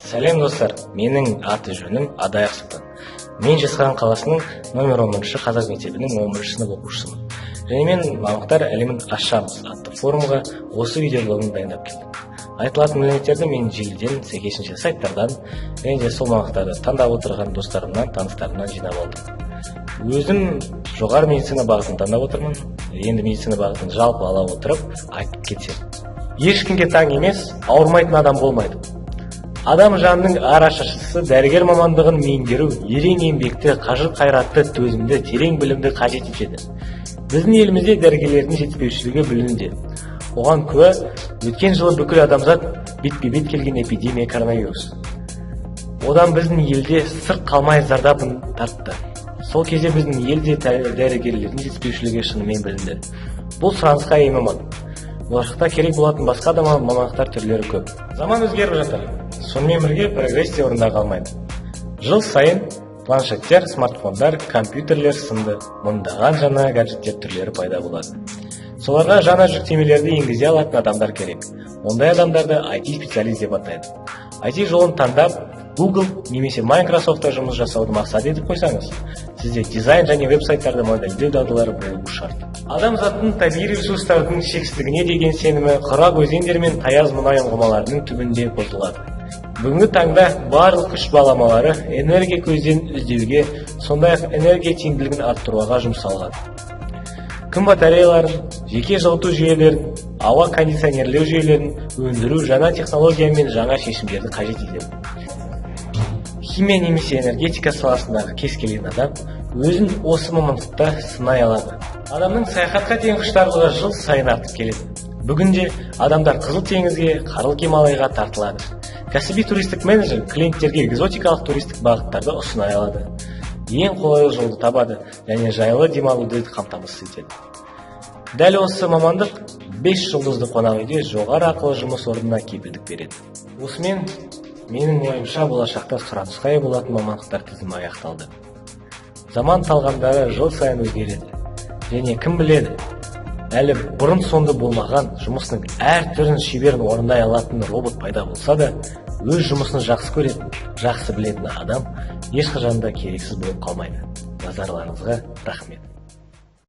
Сәлем достар, менің аты жөнім Адаяқ Сұлтан. Мен Жезқазған қаласының номер 10 қазақ мектебінің 11 сынып оқушысымын. Және мен мамықтар әлемін ашамыз атты форумға осы видеоблогын дайындап келдім. Айтылатын мәліметтерді мен желіден, сәйкесінше сайттардан, және де сол мамықтарды таңдап отырған достарымнан, таныстарымнан жинап алдым. Өзім жоғары медицина бағытын таңдап отырмын. Енді медицина бағытын жалпы ала отырып айтып кетсем. Ешкімге таң емес, ауырмайтын адам болмайды. Адам жанының арашашысы дәрігер мамандығын меңгеру ерен еңбекті, қажыр қайратты, төзімді, терең білімді қажет етеді. Біздің елімізде дәрігерлердің жетіспеушілігі білінуде. Оған куә өткен жылы бүкіл адамзат бетпе-бет келген эпидемия коронавирус. Одан біздің елде сырт қалмай зардабын тартты. Сол кезде біздің елде дәрігерлердің жетіспеушілігі шынымен білінді. Бұл сұранысқа ие маман. Болашақта керек болатын басқа да мамандықтар түрлері көп. Заман өзгеріп жатыр. Сонымен бірге прогресс те орында қалмайды. Жыл сайын планшеттер, смартфондар, компьютерлер сынды мыңдаған жаңа гаджеттер түрлері пайда болады. Соларға жаңа жүктемелерді енгізе алатын адамдар керек. Ондай адамдарды IT специалист деп атайды. IT жолын таңдап, Google немесе Microsoft'та жұмыс жасауды мақсат етіп қойсаңыз, сізде дизайн және веб-сайттарды модельдеу дағдылары болуы шарт. Адамзаттың табиғи ресурстардың шексіздігіне деген сенімі құрақ өзендер мен таяз мұнай ұңғымаларының түбінде бұзылады. Бүгінгі таңда барлық күш баламалары энергия көздерін іздеуге, сондай-ақ энергия тиімділігін арттыруға жұмсалған. Күн батареяларын, жеке жылыту жүйелерін, ауа кондиционерлеу жүйелерін өндіру жаңа технология мен жаңа шешімдерді қажет етеді. Химия немесе энергетика саласындағы кез келген адам өзін осы мамандықта сынай алады. Адамның саяхатқа деген құштарлығы жыл сайын артып келеді. Бүгінде адамдар Қызыл теңізге, Қарлы Гималайға тартылады. Кәсіби туристік менеджер клиенттерге экзотикалық туристік бағыттарды ұсынай алады. Ең қолайлы жолды табады және жайлы демалуды қамтамасыз етеді. Дәл осы мамандық 5 жұлдызды қонақ үйде жоғары ақылы жұмыс орнына кепілдік береді. Осымен менің ойымша болашақта сұранысқа ие болатын мамандықтар тізімі аяқталды. Заман талғамдары жыл сайын өзгереді. Және кім біледі, әлі бұрын соңды болмаған жұмысының әр түрін шеберін орындай алатын робот пайда болса да, өз жұмысын жақсы көретін, жақсы білетін адам ешқашан да керексіз болып қалмайды. Назарларыңызға рахмет.